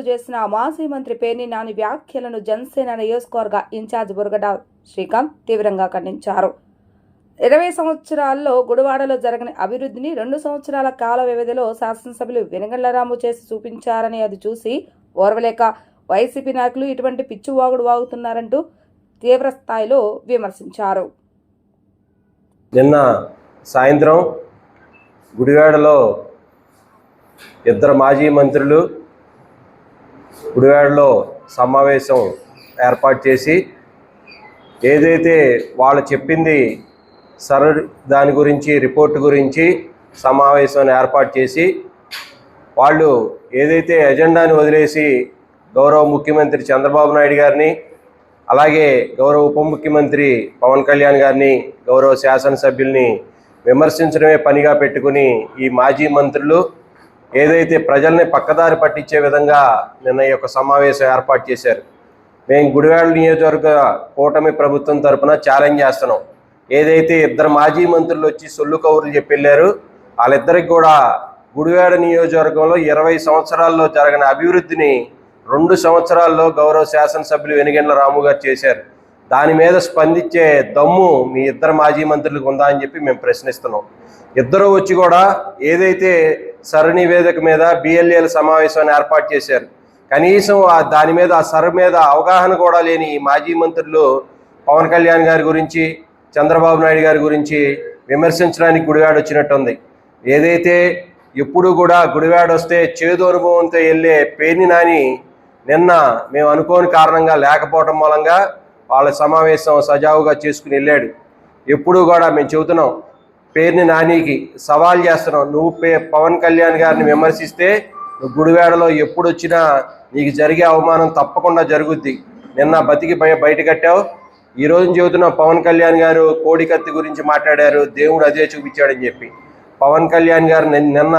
చేసిన మాజీ మంత్రి పేర్ని నాని వ్యాఖ్యలను జనసేన నియోజకవర్గ ఇన్ఛార్జ్ బురగడ శ్రీకాంత్ తీవ్రంగా ఖండించారు. 20 సంవత్సరాల్లో గుడివాడలో జరగని అభివృద్ధిని 2 సంవత్సరాల కాల వ్యవధిలో శాసనసభ్యులు వెనుగండ్ల రాము చేసి చూపించారని అది చూసి ఓర్వలేక వైసీపీ నాయకులు ఇటువంటి పిచ్చివాగుడు వాగుతున్నారంటూ తీవ్ర స్థాయిలో విమర్శించారు. నిన్న సాయంత్రం గుడివాడలో ఇద్దరు మాజీ మంత్రులు గుడివాడలో సమావేశం ఏర్పాటు చేసి ఏదైతే వాళ్ళు చెప్పింది దాని గురించి రిపోర్ట్ గురించి సమావేశం ఏర్పాటు చేసి వాళ్ళు ఏదైతే ఎజెండాని వదిలేసి గౌరవ ముఖ్యమంత్రి చంద్రబాబు నాయుడు గారిని, అలాగే గౌరవ ఉప ముఖ్యమంత్రి పవన్ కళ్యాణ్ గారిని, గౌరవ శాసనసభ్యుల్ని విమర్శించడమే పనిగా పెట్టుకుని ఈ మాజీ మంత్రులు ఏదైతే ప్రజల్ని పక్కదారి పట్టించే విధంగా నిన్న ఈ యొక్క సమావేశం ఏర్పాటు చేశారు. మేము గుడివాడ నియోజకవర్గ కూటమి ప్రభుత్వం తరఫున ఛాలెంజ్ చేస్తున్నాం. ఏదైతే ఇద్దరు మాజీ మంత్రులు వచ్చి సొల్లు కౌరులు చెప్పి వెళ్ళారు, వాళ్ళిద్దరికి కూడా గుడివాడ నియోజకవర్గంలో 20 సంవత్సరాల్లో జరగని అభివృద్ధిని 2 సంవత్సరాల్లో గౌరవ శాసనసభ్యులు వెనుగండ్ల రాము గారు చేశారు. దాని మీద స్పందించే దమ్ము మీ ఇద్దరు మాజీ మంత్రులకు ఉందా అని చెప్పి మేము ప్రశ్నిస్తున్నాం. ఇద్దరు వచ్చి కూడా ఏదైతే సరణి వేదిక మీద బిఎల్ఏల సమావేశాన్ని ఏర్పాటు చేశారు, కనీసం దాని మీద ఆ సర్ మీద అవగాహన కూడా లేని ఈ మాజీ మంత్రులు పవన్ కళ్యాణ్ గారి గురించి, చంద్రబాబు నాయుడు గారి గురించి విమర్శించడానికి గుడివాడ వచ్చినట్టుంది. ఏదైతే ఎప్పుడు కూడా గుడివాడ వస్తే చేదు అనుభవంతో వెళ్ళే పేర్ని నాని నిన్న మేము అనుకోని కారణంగా లేకపోవడం మూలంగా వాళ్ళ సమావేశం సజావుగా చేసుకుని వెళ్ళాడు. ఎప్పుడు కూడా మేము చెబుతున్నాం, పేర్ని నానికి సవాల్ చేస్తున్నాం, నువ్వు పవన్ కళ్యాణ్ గారిని విమర్శిస్తే నువ్వు గుడివాడలో ఎప్పుడు వచ్చినా నీకు జరిగే అవమానం తప్పకుండా జరుగుద్ది. నిన్న బతికి బయట కట్టావు. ఈరోజు చెబుతున్నాం, పవన్ కళ్యాణ్ గారు కోడికత్తి గురించి మాట్లాడారు, దేవుడు అదే చూపించాడని చెప్పి. పవన్ కళ్యాణ్ గారు నిన్న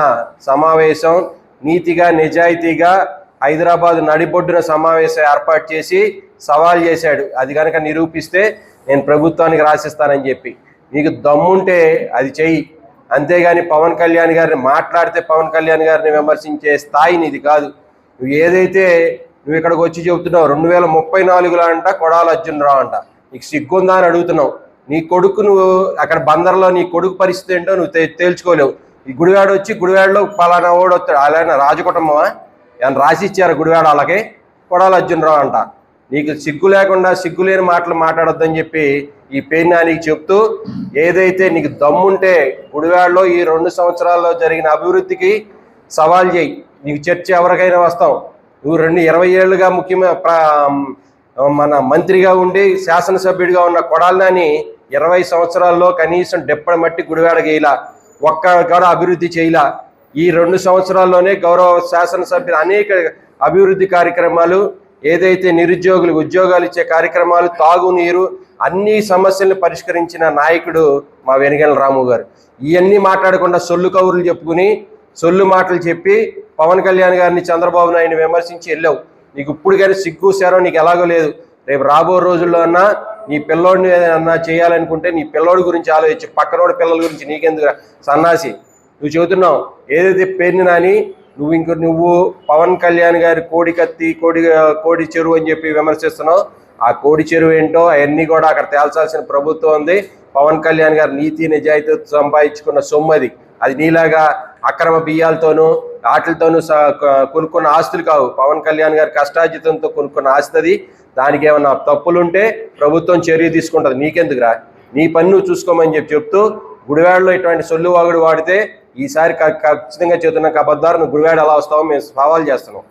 సమావేశం నీతిగా నిజాయితీగా హైదరాబాద్ నడిబొడ్డున సమావేశం ఏర్పాటు చేసి సవాల్ చేశాడు. అది కనుక నిరూపిస్తే నేను ప్రభుత్వానికి రాసిస్తానని చెప్పి. నీకు దమ్ముంటే అది చెయ్యి, అంతేగాని పవన్ కళ్యాణ్ గారిని మాట్లాడితే పవన్ కళ్యాణ్ గారిని విమర్శించే స్థాయి నీది కాదు. నువ్వు ఏదైతే నువ్వు ఇక్కడికి వచ్చి చెబుతున్నావు 2034లో అంట కొడాల అర్జునరావు అంట, నీకు సిగ్గుందా అని అడుగుతున్నావు. నీ కొడుకు నువ్వు అక్కడ బందర్లో నీ కొడుకు పరిస్థితి ఏంటో నువ్వు తేల్చుకోలేవు. ఈ గుడివాడ వచ్చి గుడివాడలో పలానా ఓడి వస్తాడు, అలానే రాజకుటుంబమా ఏమన్నా రాసి ఇచ్చారు గుడివాడ వాళ్ళకి? కొడాల అర్జునరావు అంట. నీకు సిగ్గు లేకుండా సిగ్గులేని మాటలు మాట్లాడొద్దని చెప్పి ఈ పేర్ని నానికి చెప్తూ, ఏదైతే నీకు దమ్ముంటే గుడివాడలో ఈ 2 సంవత్సరాల్లో జరిగిన అభివృద్ధికి సవాల్ చేయి. నీకు చర్చ ఎవరికైనా వస్తాం. నువ్వు 20 ఏళ్ళుగా మన మంత్రిగా ఉండి శాసనసభ్యుడిగా ఉన్న కొడాలని 20 సంవత్సరాల్లో కనీసం డెప్పటి మట్టి గుడివాడకి ఇలా ఒక్క కూడా అభివృద్ధి చేయలా. ఈ 2 సంవత్సరాల్లోనే గౌరవ శాసనసభ్యులు అనేక అభివృద్ధి కార్యక్రమాలు, ఏదైతే నిరుద్యోగులకు ఉద్యోగాలు ఇచ్చే కార్యక్రమాలు, తాగునీరు, అన్ని సమస్యలను పరిష్కరించిన నాయకుడు మా వెనుగండ్ల రాము గారు. ఇవన్నీ మాట్లాడకుండా సొల్లు కౌరులు చెప్పుకుని సొల్లు మాటలు చెప్పి పవన్ కళ్యాణ్ గారిని, చంద్రబాబు నాయుడిని విమర్శించి వెళ్ళావు. నీకు ఇప్పుడు కానీ సిగ్గు శరం నీకు ఎలాగో లేదు. రేపు రాబో రోజుల్లో అన్నా నీ పిల్లోడిని అన్నా చేయాలనుకుంటే నీ పిల్లోడి గురించి ఆలోచించి, పక్కనోడి పిల్లల గురించి నీకెందుకు సన్నాసి. నువ్వు చెబుతున్నావు ఏదైతే పేర్ని నాని నువ్వు పవన్ కళ్యాణ్ గారి కోడికత్తి కోడి చెరువు అని చెప్పి విమర్శిస్తున్నావు. ఆ కోడి చెరువు ఏంటో అవన్నీ కూడా అక్కడ తేల్చాల్సిన ప్రభుత్వం ఉంది. పవన్ కళ్యాణ్ గారు నీతి నిజాయితీతో సంపాదించుకున్న సొమ్మది. అది నీలాగా అక్రమ బియ్యాలతోనూ వాటితోనూ కొనుక్కున్న ఆస్తులు కావు. పవన్ కళ్యాణ్ గారి కష్టార్జితంతో కొనుక్కున్న ఆస్తి అది. దానికి ఏమన్నా తప్పులుంటే ప్రభుత్వం చర్య తీసుకుంటుంది. నీకెందుకురా, నీ పని నువ్వు చూసుకోమని చెప్తూ గుడివాడలో ఇటువంటి సొల్లు వాగుడు వాడితే ఈసారి ఖచ్చితంగా చెబుతున్న అబద్ధాలు నువ్వు గుడివాడ ఎలా వస్తావో మేము సవాల్ చేస్తున్నాం.